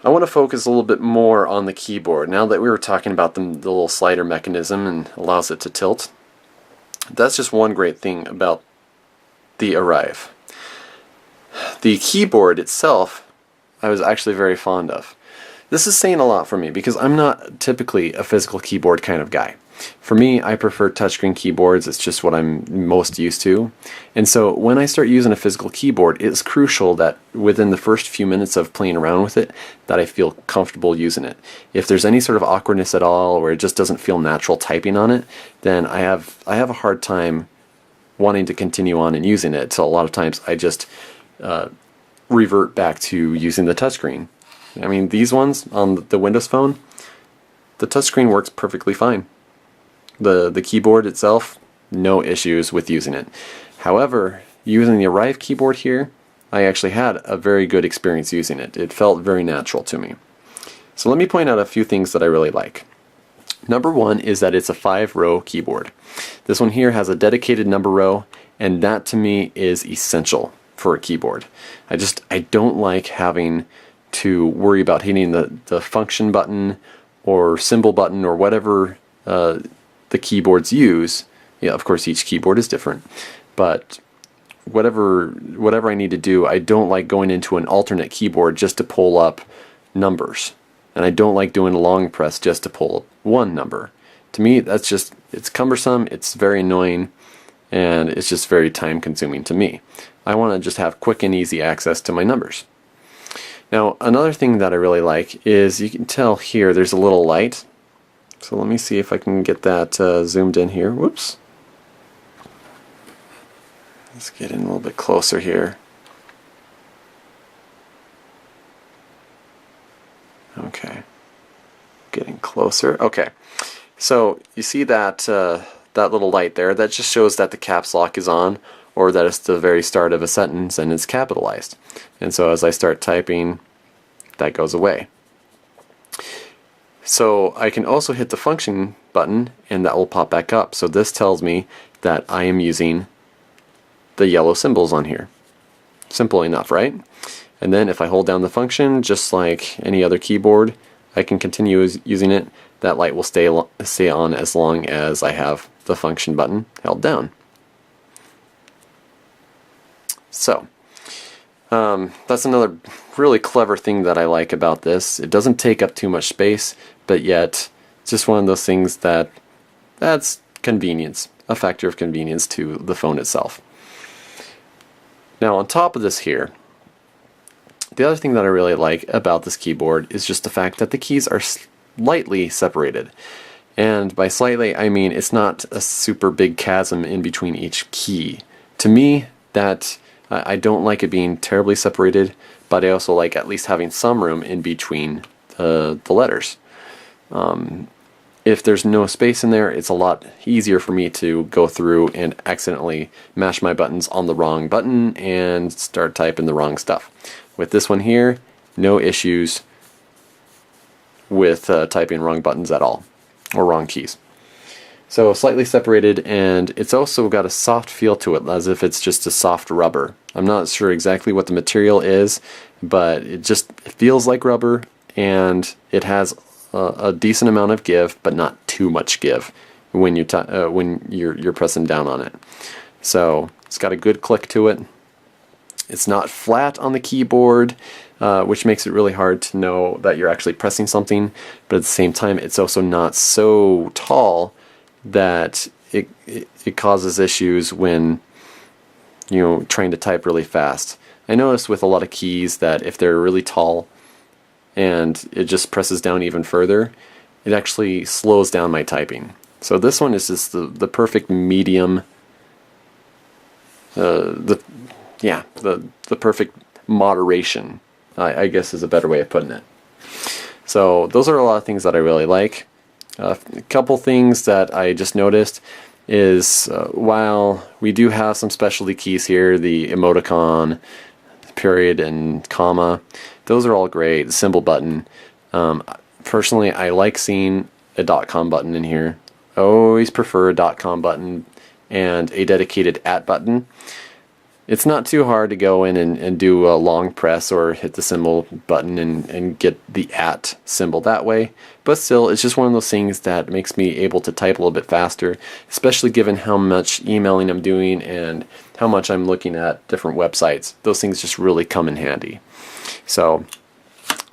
I want to focus a little bit more on the keyboard. Now that we were talking about the little slider mechanism and allows it to tilt, that's just one great thing about the Arrive. The keyboard itself, I was actually very fond of. This is saying a lot for me because I'm not typically a physical keyboard kind of guy. For me, I prefer touchscreen keyboards. It's just what I'm most used to. And so when I start using a physical keyboard, it's crucial that within the first few minutes of playing around with it, that I feel comfortable using it. If there's any sort of awkwardness at all, or it just doesn't feel natural typing on it, then I have a hard time wanting to continue on and using it. So a lot of times I just revert back to using the touchscreen. I mean, these ones on the Windows Phone, the touchscreen works perfectly fine. The keyboard itself, no issues with using it. However, using the Arrive keyboard here, I actually had a very good experience using it. It felt very natural to me. So let me point out a few things that I really like. Number one is that it's a 5-row keyboard. This one here has a dedicated number row, and that to me is essential for a keyboard. I don't like having to worry about hitting the function button or symbol button or whatever the keyboards use. Yeah, of course each keyboard is different, but whatever I need to do, I don't like going into an alternate keyboard just to pull up numbers, and I don't like doing a long press just to pull up one number. To me, it's cumbersome, it's very annoying, and it's just very time consuming to me. I want to just have quick and easy access to my numbers. Now, another thing that I really like is you can tell here there's a little light. So let me see if I can get that zoomed in here. Whoops. Let's get in a little bit closer here. Okay. Getting closer. Okay. So you see that that little light there? That just shows that the caps lock is on, or that it's the very start of a sentence and it's capitalized. And so as I start typing, that goes away. So I can also hit the function button and that will pop back up. So this tells me that I am using the yellow symbols on here. Simple enough, right? And then if I hold down the function, just like any other keyboard, I can continue using it. That light will stay on as long as I have the function button held down. So that's another really clever thing that I like about this. It doesn't take up too much space, but yet it's just one of those things that's convenience, a factor of convenience to the phone itself. Now on top of this here, the other thing that I really like about this keyboard is just the fact that the keys are slightly separated. And by slightly, I mean it's not a super big chasm in between each key. To me, that I don't like it being terribly separated, but I also like at least having some room in between the letters. If there's no space in there, it's a lot easier for me to go through and accidentally mash my buttons on the wrong button and start typing the wrong stuff. With this one here, no issues with typing wrong buttons at all, or wrong keys. So slightly separated, and it's also got a soft feel to it, as if it's just a soft rubber. I'm not sure exactly what the material is, but it feels like rubber, and it has a decent amount of give, but not too much give when you're pressing down on it. So it's got a good click to it. It's not flat on the keyboard, which makes it really hard to know that you're actually pressing something, but at the same time it's also not so tall that it causes issues when trying to type really fast. I noticed with a lot of keys that if they're really tall and it just presses down even further, it actually slows down my typing. So this one is just the perfect medium, the perfect moderation, I guess is a better way of putting it. So those are a lot of things that I really like. A couple things that I just noticed is while we do have some specialty keys here, the emoticon, period, and comma, those are all great. The symbol button. Personally, I like seeing a .com button in here. I always prefer a .com button and a dedicated @ button. It's not too hard to go in and do a long press or hit the symbol button and get the @ symbol that way. But still, it's just one of those things that makes me able to type a little bit faster, especially given how much emailing I'm doing and how much I'm looking at different websites. Those things just really come in handy. So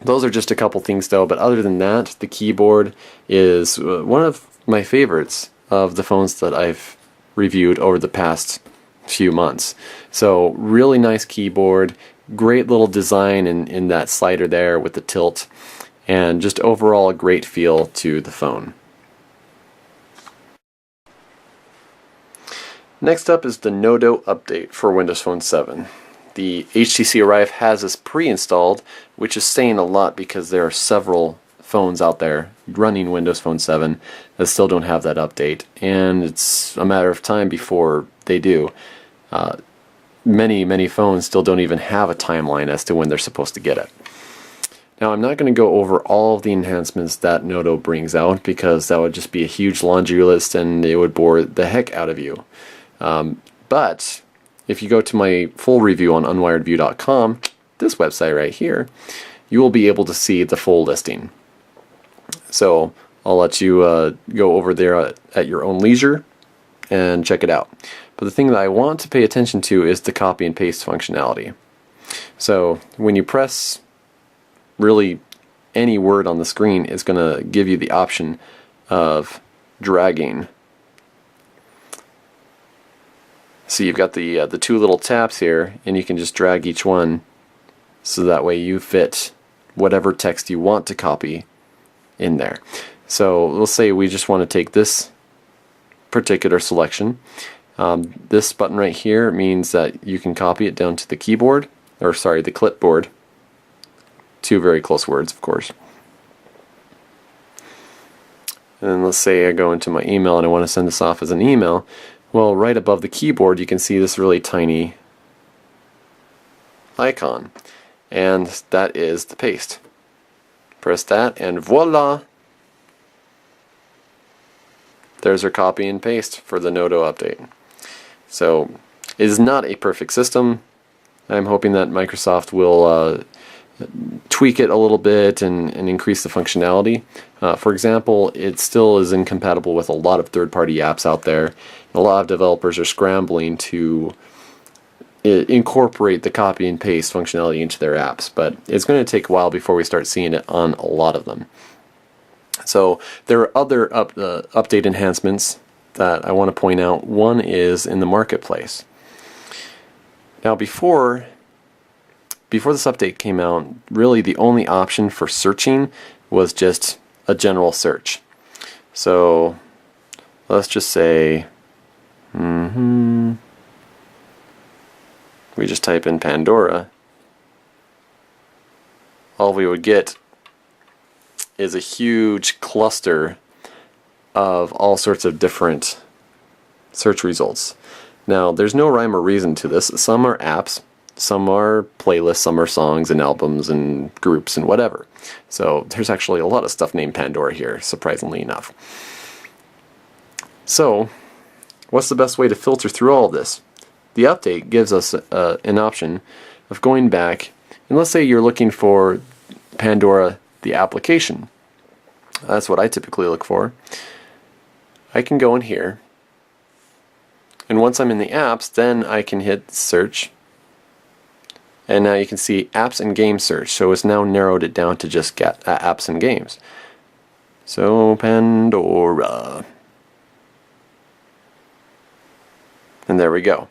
those are just a couple things though, but other than that, the keyboard is one of my favorites of the phones that I've reviewed over the past few months. So really nice keyboard, great little design in that slider there with the tilt, and just overall a great feel to the phone. Next up is the Nodo update for Windows Phone 7. The HTC Arrive has this pre-installed, which is saying a lot because there are several phones out there running Windows Phone 7 that still don't have that update, and it's a matter of time before they do. Many phones still don't even have a timeline as to when they're supposed to get it. Now, I'm not going to go over all of the enhancements that Nodo brings out because that would just be a huge laundry list and it would bore the heck out of you. But if you go to my full review on unwiredview.com, this website right here, you will be able to see the full listing. So I'll let you go over there at your own leisure and check it out. But the thing that I want to pay attention to is the copy and paste functionality. So when you press really any word on the screen, it's going to give you the option of dragging. So you've got the two little taps here, and you can just drag each one so that way you fit whatever text you want to copy in there. So let's say we just want to take this particular selection. This button right here means that you can copy it down to the keyboard, or sorry, the clipboard. Two very close words, of course. And then let's say I go into my email and I want to send this off as an email. Well, right above the keyboard you can see this really tiny icon, and that is the paste. Press that and voila! There's our copy and paste for the Nodo update. So it is not a perfect system. I'm hoping that Microsoft will tweak it a little bit and increase the functionality. For example, it still is incompatible with a lot of third-party apps out there. A lot of developers are scrambling to incorporate the copy and paste functionality into their apps, but it's going to take a while before we start seeing it on a lot of them. So there are other update enhancements that I want to point out. One is in the marketplace. Now before this update came out, really the only option for searching was just a general search. So let's just say we just type in Pandora. All we would get is a huge cluster of all sorts of different search results. Now, there's no rhyme or reason to this. Some are apps, some are playlists, some are songs and albums and groups and whatever. So there's actually a lot of stuff named Pandora here, surprisingly enough. So, what's the best way to filter through all of this? The update gives us an option of going back, and let's say you're looking for Pandora, the application. That's what I typically look for. I can go in here, and once I'm in the apps, then I can hit search, and now you can see apps and game search. So it's now narrowed it down to just apps and games. So Pandora, and there we go.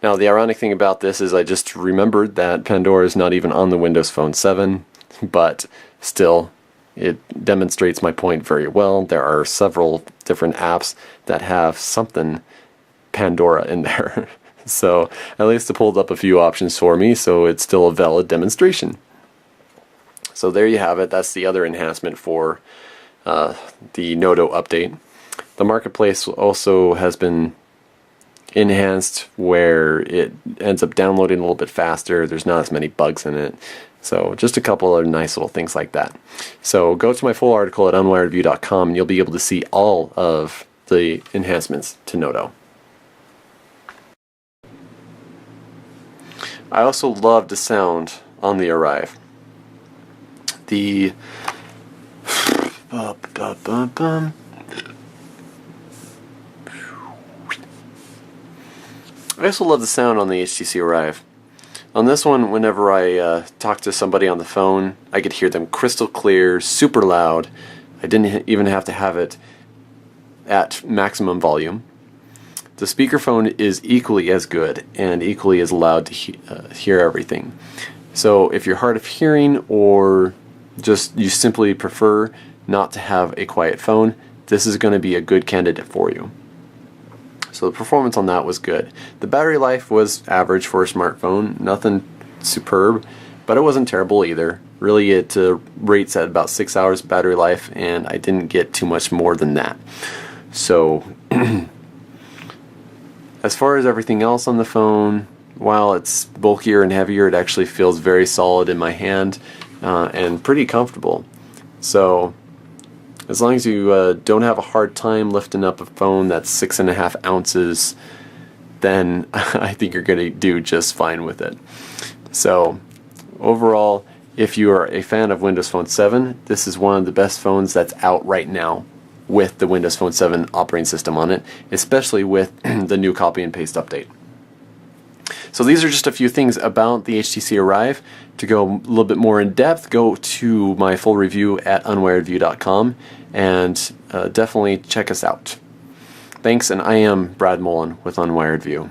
Now the ironic thing about this is I just remembered that Pandora is not even on the Windows Phone 7, but still it demonstrates my point very well. There are several different apps that have something Pandora in there. So at least it pulled up a few options for me, so it's still a valid demonstration. So there you have it. That's the other enhancement for the Nodo update. The marketplace also has been enhanced where it ends up downloading a little bit faster. There's not as many bugs in it. So just a couple of nice little things like that. So go to my full article at unwiredview.com and you'll be able to see all of the enhancements to Nodo. I also love the sound on the Arrive. The I also love the sound on the HTC Arrive. On this one, whenever I talk to somebody on the phone, I could hear them crystal clear, super loud. I didn't even have to have it at maximum volume. The speakerphone is equally as good and equally as loud to hear everything. So if you're hard of hearing or just you simply prefer not to have a quiet phone, this is going to be a good candidate for you. So the performance on that was good. The battery life was average for a smartphone, nothing superb, but it wasn't terrible either. Really, it rates at about 6 hours battery life, and I didn't get too much more than that. So as far as everything else on the phone, while it's bulkier and heavier, it actually feels very solid in my hand and pretty comfortable. So as long as you don't have a hard time lifting up a phone that's 6.5 ounces, then I think you're going to do just fine with it. So overall, if you are a fan of Windows Phone 7, this is one of the best phones that's out right now with the Windows Phone 7 operating system on it, especially with the new copy and paste update. So these are just a few things about the HTC Arrive. To go a little bit more in depth, go to my full review at unwiredview.com and definitely check us out. Thanks, and I am Brad Mullen with Unwired View.